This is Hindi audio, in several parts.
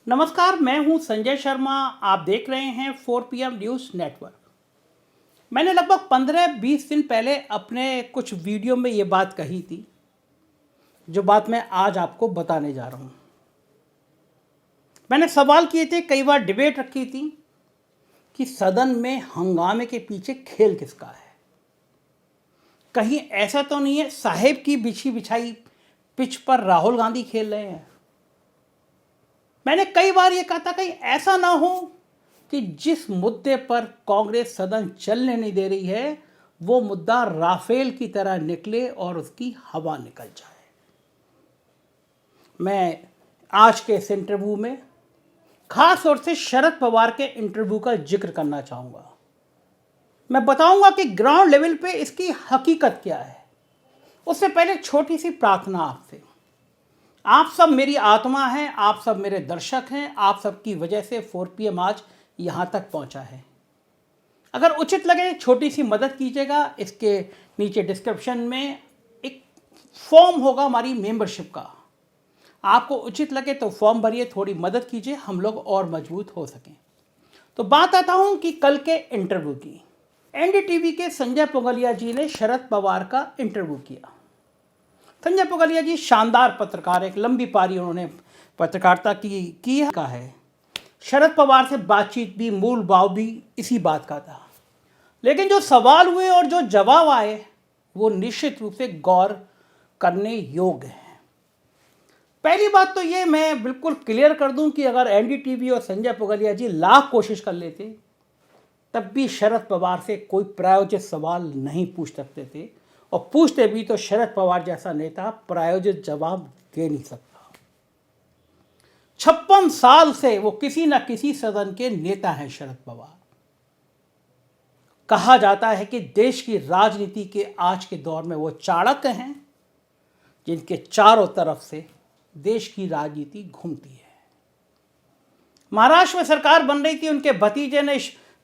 नमस्कार, मैं हूं संजय शर्मा। आप देख रहे हैं 4 PM न्यूज़ नेटवर्क। मैंने लगभग 15-20 दिन पहले अपने कुछ वीडियो में ये बात कही थी, जो बात मैं आज आपको बताने जा रहा हूं। मैंने सवाल किए थे, कई बार डिबेट रखी थी कि सदन में हंगामे के पीछे खेल किसका है। कहीं ऐसा तो नहीं है साहेब की बिछी बिछाई पिच पर राहुल गांधी खेल रहे हैं। मैंने कई बार ये कहा था कहीं ऐसा ना हो कि जिस मुद्दे पर कांग्रेस सदन चलने नहीं दे रही है वो मुद्दा राफेल की तरह निकले और उसकी हवा निकल जाए। मैं आज के इस इंटरव्यू में खास तौर से शरद पवार के इंटरव्यू का जिक्र करना चाहूँगा। मैं बताऊंगा कि ग्राउंड लेवल पे इसकी हकीकत क्या है। उससे पहले छोटी सी प्रार्थना आपसे। आप सब मेरी आत्मा हैं, आप सब मेरे दर्शक हैं, आप सब की वजह से 4PM आज यहाँ तक पहुँचा है। अगर उचित लगे छोटी सी मदद कीजिएगा। इसके नीचे डिस्क्रिप्शन में एक फॉर्म होगा हमारी मेंबरशिप का। आपको उचित लगे तो फॉर्म भरिए, थोड़ी मदद कीजिए, हम लोग और मजबूत हो सकें। तो बात आता हूँ कि कल के इंटरव्यू की। NDTV के संजय पुगलिया जी ने शरद पवार का इंटरव्यू किया। संजय पुगलिया जी शानदार पत्रकार, एक लंबी पारी उन्होंने पत्रकारिता की है। शरद पवार से बातचीत भी, मूल भाव भी इसी बात का था। लेकिन जो सवाल हुए और जो जवाब आए वो निश्चित रूप से गौर करने योग्य हैं। पहली बात तो ये मैं बिल्कुल क्लियर कर दूं कि अगर NDTV और संजय पुगलिया जी लाख कोशिश कर लेते तब भी शरद पवार से कोई प्रायोजित सवाल नहीं पूछ सकते थे, और पूछते भी तो शरद पवार जैसा नेता प्रायोजित जवाब दे नहीं सकता। 56 साल से वो किसी न किसी सदन के नेता हैं शरद पवार। कहा जाता है कि देश की राजनीति के आज के दौर में वो चाणक्य हैं जिनके चारों तरफ से देश की राजनीति घूमती है। महाराष्ट्र में सरकार बन रही थी, उनके भतीजे ने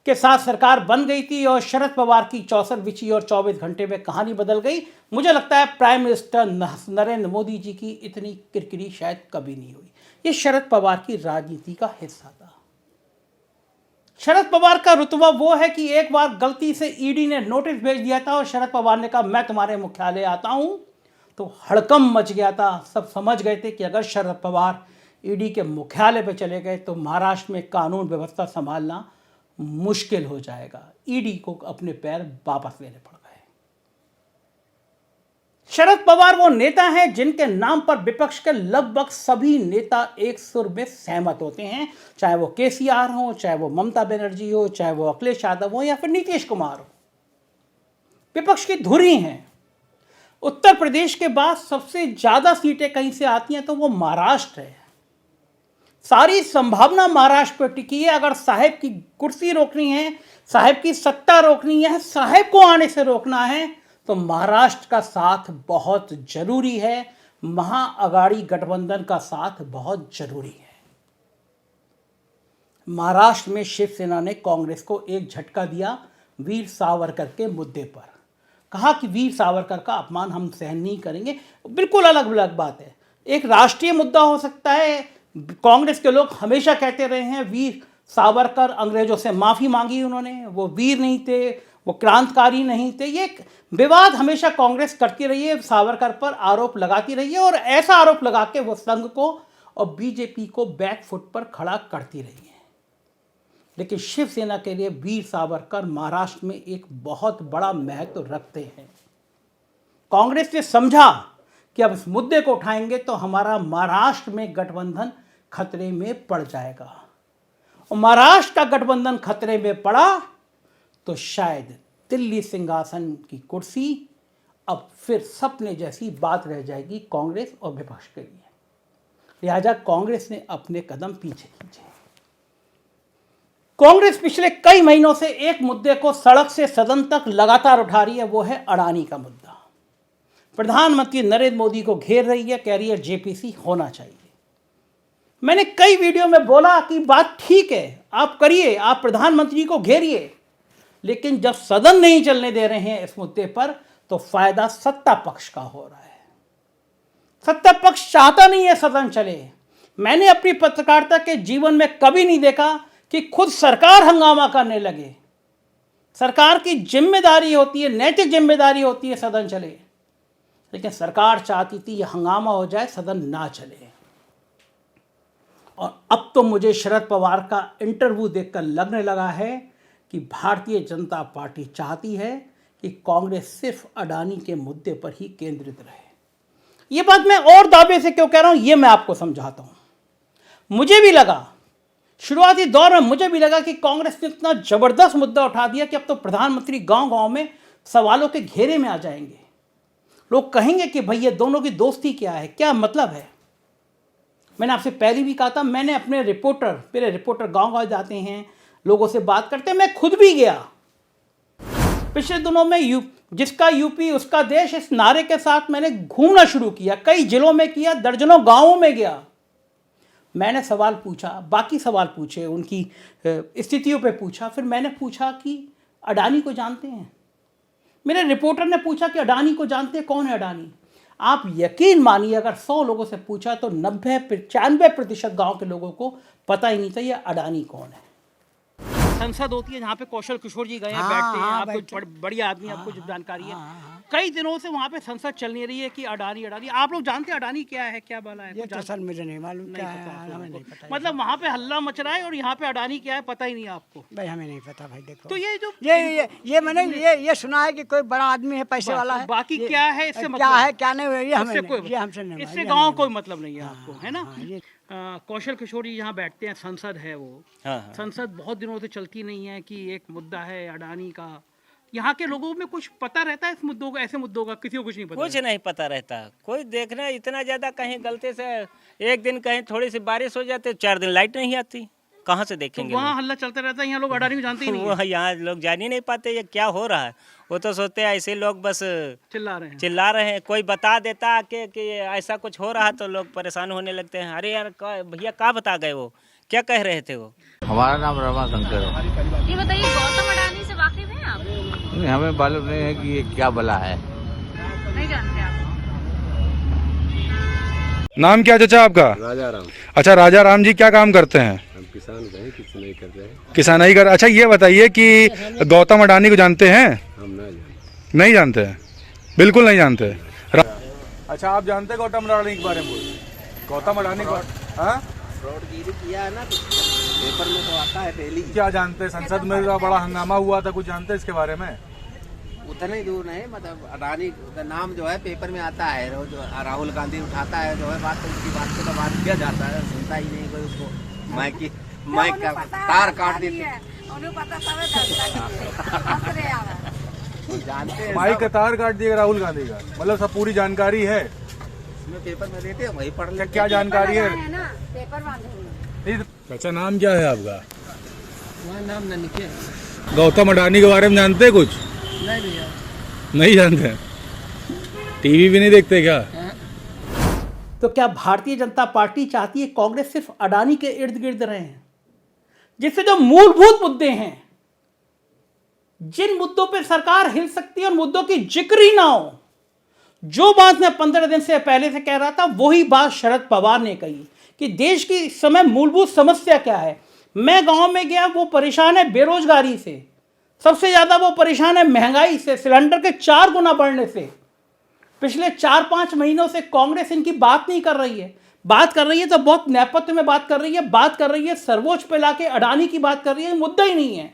के साथ सरकार बन गई थी और शरद पवार की 64 बिछी और 24 घंटे में कहानी बदल गई। मुझे लगता है प्राइम मिनिस्टर नरेंद्र मोदी जी की इतनी किरकिरी शायद कभी नहीं हुई। ये शरद पवार की राजनीति का हिस्सा था। शरद पवार का रुतबा वो है कि एक बार गलती से ईडी ने नोटिस भेज दिया था और शरद पवार ने कहा मैं तुम्हारे मुख्यालय आता हूं, तो हड़कंप मच गया था। सब समझ गए थे कि अगर शरद पवार ईडी के मुख्यालय पर चले गए तो महाराष्ट्र में कानून व्यवस्था संभालना मुश्किल हो जाएगा। ईडी को अपने पैर वापस लेने पड़ गए। शरद पवार वो नेता हैं जिनके नाम पर विपक्ष के लगभग सभी नेता एक सुर में सहमत होते हैं, चाहे वो केसीआर हो, चाहे वो ममता बनर्जी हो, चाहे वो अखिलेश यादव हो या फिर नीतीश कुमार हो। विपक्ष की धुरी हैं। उत्तर प्रदेश के बाद सबसे ज्यादा सीटें कहीं से आती हैं तो वो महाराष्ट्र है। सारी संभावना महाराष्ट्र पर टिकी है। अगर साहेब की कुर्सी रोकनी है, साहेब की सत्ता रोकनी है, साहेब को आने से रोकना है तो महाराष्ट्र का साथ बहुत जरूरी है। महाअघाड़ी गठबंधन का साथ बहुत जरूरी है। महाराष्ट्र में शिवसेना ने कांग्रेस को एक झटका दिया वीर सावरकर के मुद्दे पर। कहा कि वीर सावरकर का अपमान हम सहन नहीं करेंगे। बिल्कुल अलग अलग बात है। एक राष्ट्रीय मुद्दा हो सकता है। कांग्रेस के लोग हमेशा कहते रहे हैं वीर सावरकर अंग्रेजों से माफ़ी मांगी उन्होंने, वो वीर नहीं थे, वो क्रांतिकारी नहीं थे। ये विवाद हमेशा कांग्रेस करती रही है, सावरकर पर आरोप लगाती रही है और ऐसा आरोप लगा के वो संघ को और बीजेपी को बैक फुट पर खड़ा करती रही है। लेकिन शिवसेना के लिए वीर सावरकर महाराष्ट्र में एक बहुत बड़ा महत्व रखते हैं। कांग्रेस ने समझा कि अब इस मुद्दे को उठाएंगे तो हमारा महाराष्ट्र में गठबंधन खतरे में पड़ जाएगा, और महाराष्ट्र का गठबंधन खतरे में पड़ा तो शायद दिल्ली सिंहासन की कुर्सी अब फिर सपने जैसी बात रह जाएगी कांग्रेस और विपक्ष के लिए। लिहाजा कांग्रेस ने अपने कदम पीछे खींचे। कांग्रेस पिछले कई महीनों से एक मुद्दे को सड़क से सदन तक लगातार उठा रही है, वो है अडानी का मुद्दा। प्रधानमंत्री नरेंद्र मोदी को घेर रही है, कह रही है जेपीसी होना चाहिए। मैंने कई वीडियो में बोला कि बात ठीक है, आप करिए, आप प्रधानमंत्री को घेरिए, लेकिन जब सदन नहीं चलने दे रहे हैं इस मुद्दे पर तो फायदा सत्ता पक्ष का हो रहा है। सत्ता पक्ष चाहता नहीं है सदन चले, मैंने अपनी पत्रकारिता के जीवन में कभी नहीं देखा कि खुद सरकार हंगामा करने लगे। सरकार की जिम्मेदारी होती है, नैतिक जिम्मेदारी होती है सदन चले, लेकिन सरकार चाहती थी ये हंगामा हो जाए, सदन ना चले। और अब तो मुझे शरद पवार का इंटरव्यू देखकर लगने लगा है कि भारतीय जनता पार्टी चाहती है कि कांग्रेस सिर्फ अडानी के मुद्दे पर ही केंद्रित रहे। ये बात मैं और दावे से क्यों कह रहा हूं, ये मैं आपको समझाता हूं। मुझे भी लगा, शुरुआती दौर में मुझे भी लगा कि कांग्रेस ने इतना जबरदस्त मुद्दा उठा दिया कि अब तो प्रधानमंत्री गांव-गांव में सवालों के घेरे में आ जाएंगे। लोग कहेंगे कि भाई ये दोनों की दोस्ती क्या है, क्या मतलब है। मैंने आपसे पहले भी कहा था, मैंने अपने मेरे रिपोर्टर गांव-गांव जाते हैं, लोगों से बात करते हैं। मैं खुद भी गया पिछले दिनों में, जिसका यूपी उसका देश, इस नारे के साथ मैंने घूमना शुरू किया। कई जिलों में किया, दर्जनों गांवों में गया। मैंने सवाल पूछा, बाकी सवाल पूछे, उनकी स्थितियों पे पूछा। फिर मैंने पूछा कि अडानी को जानते हैं? मेरे रिपोर्टर ने पूछा कि अडानी को जानते हैं, कौन है अडानी? आप यकीन मानिए, अगर 100 लोगों से पूछा तो 90-95% गांव के लोगों को पता ही नहीं था ये अडानी कौन है। संसद होती है जहाँ पे कौशल किशोर जी गए हैं, बैठते हैं। आप कुछ बढ़िया आदमी, आपको जो जानकारी है। कई दिनों से वहाँ पे संसद चल नहीं रही है कि अडानी। आप लोग जानते हैं अडानी क्या है, क्या बाला है? ये तो सर मुझे नहीं मालूम, क्या है हमें नहीं पता। मतलब वहाँ पे हल्ला मच रहा है और यहाँ पे अडानी क्या है पता ही नहीं है आपको। भाई हमें नहीं पता भाई। देखो तो ये जो ये मैंने ये सुना है कि कोई बड़ा आदमी है, पैसे वाला है। बाकी क्या है इससे मतलब, क्या है क्या नहीं, ये हमसे नहीं, इससे गाँव कोई मतलब नहीं है आपको, है ना। कौशल किशोर जी यहाँ बैठते हैं, संसद है वो। संसद बहुत दिनों से चलती नहीं है कि एक मुद्दा है अडानी का। यहाँ के लोगों में कुछ पता रहता है इस मुद्दों का, ऐसे मुद्दों का? किसी को कुछ नहीं पता? कुछ नहीं पता रहता। कोई देखना इतना ज्यादा, कहीं गलती से एक दिन कहीं थोड़ी सी बारिश हो जाती, 4 दिन लाइट नहीं आती, कहाँ से देखेंगे? तो वहाँ हल्ला चलता रहता है, यहाँ लोग अडानी को जानते ही नहीं है। यहाँ लोग जान ही नहीं पाते ये क्या हो रहा है। वो तो सोचते हैं ऐसे लोग बस चिल्ला रहे हैं। कोई बता देता कि ऐसा कुछ हो रहा तो लोग परेशान होने लगते हैं। अरे यार भैया कहाँ बता गए, वो क्या कह रहे थे? वो हमारा नाम रमा शंकर है। ये बताइए, गौतम अडानी से वाकिफ हैं आप? नहीं, हमें मालूम नहीं है कि ये क्या बला है। नहीं जानते आप? नाम क्या चाचा आपका? राजा राम। अच्छा, राजा राम जी क्या काम करते हैं? हम किसान हैं, कुछ नहीं कर रहे हैं। किसानी कर। अच्छा, ये बताइए कि गौतम अडानी को जानते हैं? हम नहीं जानते हैं, बिल्कुल नहीं जानते। अच्छा, आप जानते हैं गौतम अडानी के बारे में? गौतम अडानी को फ्रॉडगिरी किया है ना, तो पेपर में तो आता है डेली। क्या जानते हैं? संसद में बड़ा हंगामा हुआ था, कुछ जानते हैं इसके बारे में? उतना ही दूर नहीं, मतलब अडानी का नाम जो है पेपर में आता है रोज। राहुल गांधी उठाता है जो है बात, तो उसकी बात पे तो बात किया जाता है, सुनता ही नहीं कोई उसको। माइक का तार काट देते, जानते हैं। माइक का तार काट दिया राहुल गांधी का, मतलब सब पूरी जानकारी है इसमें, पेपर में देते हैं वही पढ़ लेते। क्या जानकारी है? अच्छा, नाम क्या है आपका? नाम ननिके। गौतम अडानी के बारे में जानते हैं कुछ? नहीं भैया, नहीं जानते। टीवी भी नहीं देखते क्या? तो क्या भारतीय जनता पार्टी चाहती है कांग्रेस सिर्फ अडानी के इर्द गिर्द रहे हैं, जिससे जो मूलभूत मुद्दे हैं, जिन मुद्दों पे सरकार हिल सकती है, उन मुद्दों की जिक्र ही ना हो? जो बात मैं 15 दिन से पहले से कह रहा था, वही बात शरद पवार ने कही कि देश की इस समय मूलभूत समस्या क्या है। मैं गांव में गया, वो परेशान है बेरोजगारी से, सबसे ज्यादा वो परेशान है महंगाई से, सिलेंडर के 4 गुना बढ़ने से। पिछले 4-5 महीनों से कांग्रेस इनकी बात नहीं कर रही है। बात कर रही है तो बहुत नेपथ्य में बात कर रही है, बात कर रही है सर्वोच्च पे लाके अडानी की बात कर रही है। मुद्दा ही नहीं है।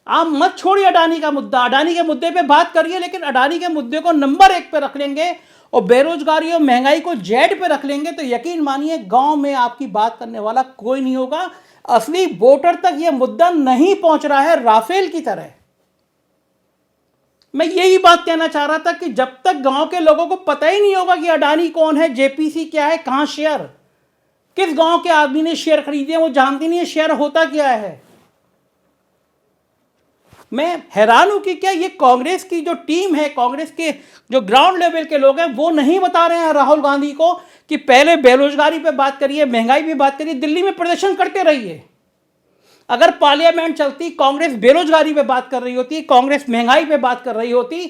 आप मत छोड़िए अडानी का मुद्दा, अडानी के मुद्दे पे बात करिए, लेकिन अडानी के मुद्दे को नंबर 1 पे रख लेंगे और बेरोजगारी और महंगाई को जेड पे रख लेंगे तो यकीन मानिए गांव में आपकी बात करने वाला कोई नहीं होगा। असली वोटर तक यह मुद्दा नहीं पहुंच रहा है, राफेल की तरह। मैं यही बात कहना चाह रहा था कि जब तक गांव के लोगों को पता ही नहीं होगा कि अडानी कौन है, जेपीसी क्या है, कहां शेयर, किस गांव के आदमी ने शेयर खरीदे, वो जानती नहीं है शेयर होता क्या है। मैं हैरान हूं कि क्या ये कांग्रेस की जो टीम है, कांग्रेस के जो ग्राउंड लेवल के लोग हैं, वो नहीं बता रहे हैं राहुल गांधी को कि पहले बेरोजगारी पे बात करिए, महंगाई पे बात करिए, दिल्ली में प्रदर्शन करते रहिए। अगर पार्लियामेंट चलती, कांग्रेस बेरोजगारी पे बात कर रही होती, कांग्रेस महंगाई पे बात कर रही होती,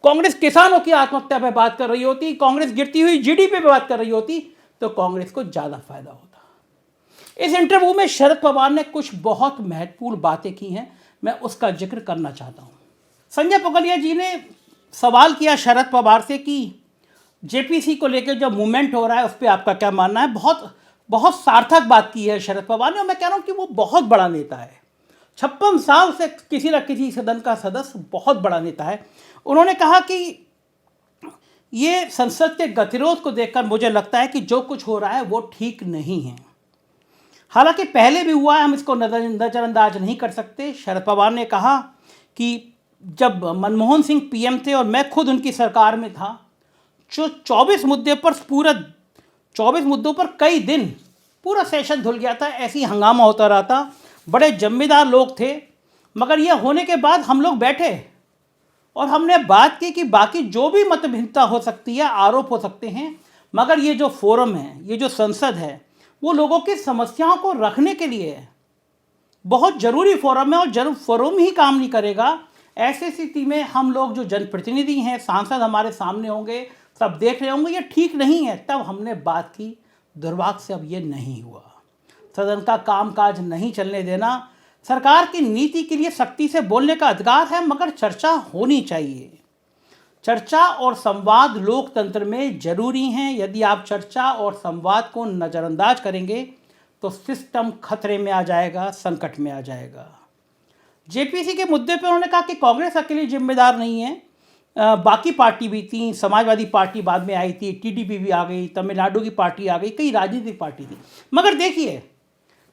कांग्रेस किसानों की आत्महत्या पे बात कर रही होती, कांग्रेस गिरती हुई जीडीपी पे बात कर रही होती, तो कांग्रेस को ज़्यादा फायदा होता। इस इंटरव्यू में शरद पवार ने कुछ बहुत महत्वपूर्ण बातें की हैं, मैं उसका जिक्र करना चाहता हूँ। संजय पुगलिया जी ने सवाल किया शरद पवार से कि जेपीसी को लेकर जो मूवमेंट हो रहा है उस पर आपका क्या मानना है। बहुत सार्थक बात की है शरद पवार ने, और मैं कह रहा हूँ कि वो बहुत बड़ा नेता है। 56 साल से किसी न किसी सदन का सदस्य, बहुत बड़ा नेता है। उन्होंने कहा कि ये संसद के गतिरोध को देखकर मुझे लगता है कि जो कुछ हो रहा है वो ठीक नहीं है। हालांकि पहले भी हुआ है, हम इसको नज़रअंदाज नहीं कर सकते। शरद पवार ने कहा कि जब मनमोहन सिंह पीएम थे और मैं खुद उनकी सरकार में था, जो 24 मुद्दों पर कई दिन पूरा सेशन धुल गया था, ऐसी हंगामा होता रहा था। बड़े जिम्मेदार लोग थे, मगर यह होने के बाद हम लोग बैठे और हमने बात की कि बाकी जो भी मतभिन्नता हो सकती है, आरोप हो सकते हैं, मगर ये जो फोरम है, ये जो संसद है, वो लोगों की समस्याओं को रखने के लिए है। बहुत ज़रूरी फोरम है और फोरम ही काम नहीं करेगा। ऐसी स्थिति में हम लोग जो जनप्रतिनिधि हैं, सांसद हमारे सामने होंगे, सब देख रहे होंगे, ये ठीक नहीं है। तब हमने बात की, दुर्भाग्य से अब ये नहीं हुआ। सदन का कामकाज नहीं चलने देना सरकार की नीति के लिए सख्ती से बोलने का अधिकार है, मगर चर्चा होनी चाहिए। चर्चा और संवाद लोकतंत्र में जरूरी हैं। यदि आप चर्चा और संवाद को नज़रअंदाज करेंगे तो सिस्टम खतरे में आ जाएगा, संकट में आ जाएगा। जेपीसी के मुद्दे पर उन्होंने कहा कि कांग्रेस अकेली जिम्मेदार नहीं है, बाकी पार्टी भी थी। समाजवादी पार्टी बाद में आई थी, टीडीपी भी आ गई, तमिलनाडु की पार्टी आ गई, कई राजनीतिक पार्टी थी। मगर देखिए,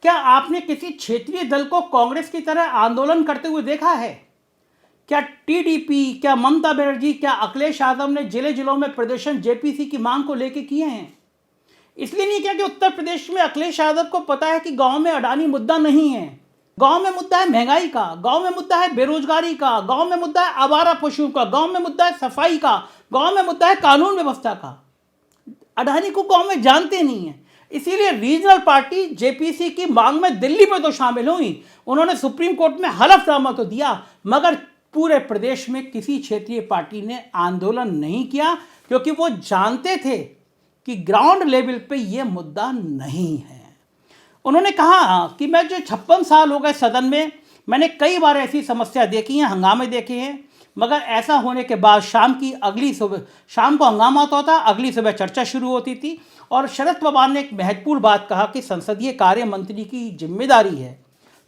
क्या आपने किसी क्षेत्रीय दल को कांग्रेस की तरह आंदोलन करते हुए देखा है? क्या टीडीपी, क्या ममता बनर्जी, क्या अखिलेश यादव ने जिलों में प्रदर्शन जेपीसी की मांग को लेकर किए हैं? इसलिए नहीं किया कि उत्तर प्रदेश में अखिलेश यादव को पता है कि गांव में अडानी मुद्दा नहीं है। गांव में मुद्दा है महंगाई का, गांव में मुद्दा है बेरोजगारी का, गांव में मुद्दा है आवारा पशुओं का, गांव में मुद्दा है सफाई का, गांव में मुद्दा है कानून व्यवस्था का। अडानी को गांव में जानते नहीं है। इसीलिए रीजनल पार्टी जेपीसी की मांग में दिल्ली में तो शामिल हुई, उन्होंने सुप्रीम कोर्ट में हलफनामा तो दिया, मगर पूरे प्रदेश में किसी क्षेत्रीय पार्टी ने आंदोलन नहीं किया, क्योंकि वो जानते थे कि ग्राउंड लेवल पे ये मुद्दा नहीं है। उन्होंने कहा कि मैं जो 56 साल हो गए सदन में, मैंने कई बार ऐसी समस्या देखी हैं, हंगामे देखे हैं, मगर ऐसा होने के बाद शाम को हंगामा होता था, अगली सुबह चर्चा शुरू होती थी। और शरद पवार ने एक महत्वपूर्ण बात कहा कि संसदीय कार्य मंत्री की जिम्मेदारी है,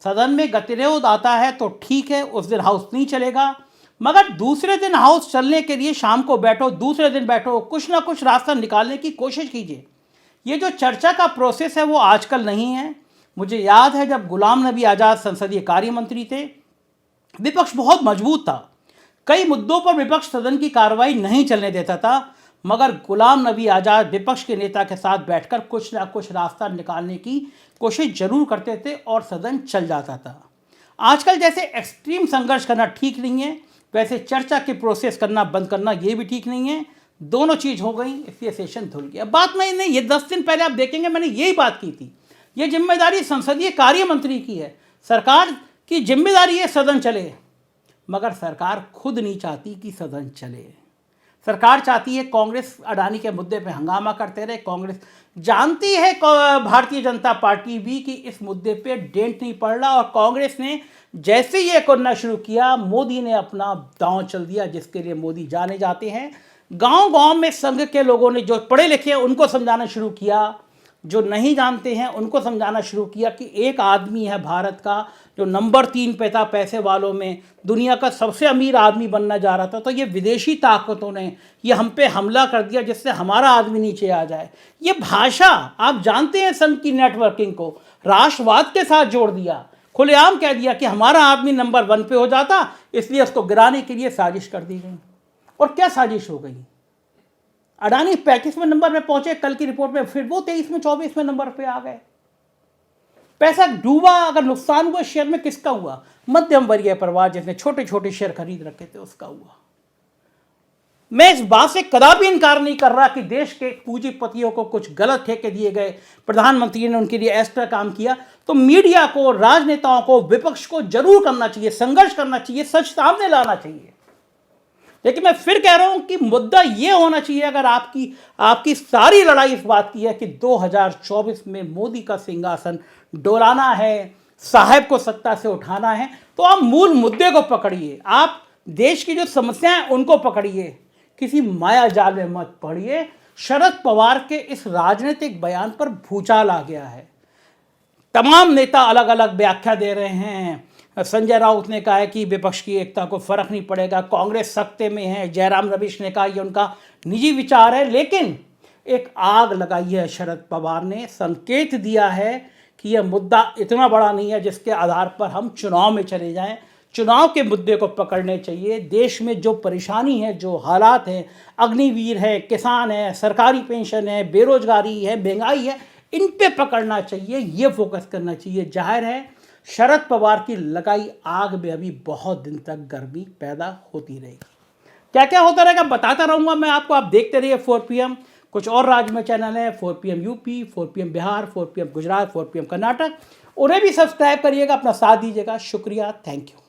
सदन में गतिरोध आता है तो ठीक है, उस दिन हाउस नहीं चलेगा, मगर दूसरे दिन हाउस चलने के लिए शाम को बैठो, दूसरे दिन बैठो, कुछ ना कुछ रास्ता निकालने की कोशिश कीजिए। ये जो चर्चा का प्रोसेस है वो आजकल नहीं है। मुझे याद है जब गुलाम नबी आज़ाद संसदीय कार्य मंत्री थे, विपक्ष बहुत मजबूत था, कई मुद्दों पर विपक्ष सदन की कार्रवाई नहीं चलने देता था, मगर गुलाम नबी आज़ाद विपक्ष के नेता के साथ बैठकर कुछ ना कुछ रास्ता निकालने की कोशिश जरूर करते थे और सदन चल जाता था। आजकल जैसे एक्सट्रीम संघर्ष करना ठीक नहीं है, वैसे चर्चा के प्रोसेस करना बंद करना ये भी ठीक नहीं है। दोनों चीज़ हो गई, इसलिए सेशन धुल गया। बात मैंने ये 10 दिन पहले आप देखेंगे मैंने यही बात की थी। ये जिम्मेदारी संसदीय कार्य मंत्री की है, सरकार की जिम्मेदारी है सदन चले, मगर सरकार खुद नहीं चाहती कि सदन चले। सरकार चाहती है कांग्रेस अडानी के मुद्दे पे हंगामा करते रहे। कांग्रेस जानती है, भारतीय जनता पार्टी भी, कि इस मुद्दे पे डेंट नहीं पड़ रहा, और कांग्रेस ने जैसे ये करना शुरू किया, मोदी ने अपना दांव चल दिया, जिसके लिए मोदी जाने जाते हैं। गांव-गांव में संघ के लोगों ने, जो पढ़े लिखे हैं उनको समझाना शुरू किया, जो नहीं जानते हैं उनको समझाना शुरू किया कि एक आदमी है भारत का जो नंबर 3 पे था पैसे वालों में, दुनिया का सबसे अमीर आदमी बनना जा रहा था, तो ये विदेशी ताकतों ने ये हम पे हमला कर दिया जिससे हमारा आदमी नीचे आ जाए। ये भाषा आप जानते हैं, संघ की नेटवर्किंग को राष्ट्रवाद के साथ जोड़ दिया, खुलेआम कह दिया कि हमारा आदमी नंबर 1 पे हो जाता, इसलिए उसको गिराने के लिए साजिश कर दी गई। और क्या साजिश हो गई? अडानी 35वें नंबर पे पहुंचे कल की रिपोर्ट में, फिर वो 23वें 24वें नंबर पे आ गए। पैसा डूबा, अगर नुकसान हुआ शेयर में किसका हुआ? मध्यम वर्गीय परिवार जिसने छोटे छोटे शेयर खरीद रखे थे उसका हुआ। मैं इस बात से कदापि इनकार नहीं कर रहा कि देश के पूंजीपतियों को कुछ गलत ठेके दिए गए, प्रधानमंत्री ने उनके लिए एक्स्ट्रा काम किया, तो मीडिया को, राजनेताओं को, विपक्ष को जरूर करना चाहिए, संघर्ष करना चाहिए, सच सामने लाना चाहिए। लेकिन मैं फिर कह रहा हूं कि मुद्दा ये होना चाहिए, अगर आपकी सारी लड़ाई इस बात की है कि 2024 में मोदी का सिंहासन डोलाना है, साहब को सत्ता से उठाना है, तो आप मूल मुद्दे को पकड़िए, आप देश की जो समस्याएं उनको पकड़िए, किसी माया जाल में मत पड़िए। शरद पवार के इस राजनीतिक बयान पर भूचाल आ गया है। तमाम नेता अलग अलग व्याख्या दे रहे हैं। संजय राउत ने कहा है कि विपक्ष की एकता को फर्क नहीं पड़ेगा, कांग्रेस सत्ते में है। जयराम रमेश ने कहा ये उनका निजी विचार है, लेकिन एक आग लगाई है शरद पवार ने, संकेत दिया है कि यह मुद्दा इतना बड़ा नहीं है जिसके आधार पर हम चुनाव में चले जाएं। चुनाव के मुद्दे को पकड़ने चाहिए। देश में जो परेशानी है, जो हालात हैं, अग्निवीर है, किसान है, सरकारी पेंशन है, बेरोजगारी है, महंगाई है, इन पे पकड़ना चाहिए, ये फोकस करना चाहिए। जाहिर है शरद पवार की लगाई आग में अभी बहुत दिन तक गर्मी पैदा होती रहेगी। क्या क्या होता रहेगा बताता रहूँगा मैं आपको। आप देखते रहिए 4 PM। कुछ और राज्य में चैनल है, 4 PM UP, 4 PM Bihar, 4 PM Gujarat, 4 PM Karnataka, उन्हें भी सब्सक्राइब करिएगा, अपना साथ दीजिएगा। शुक्रिया, थैंक यू।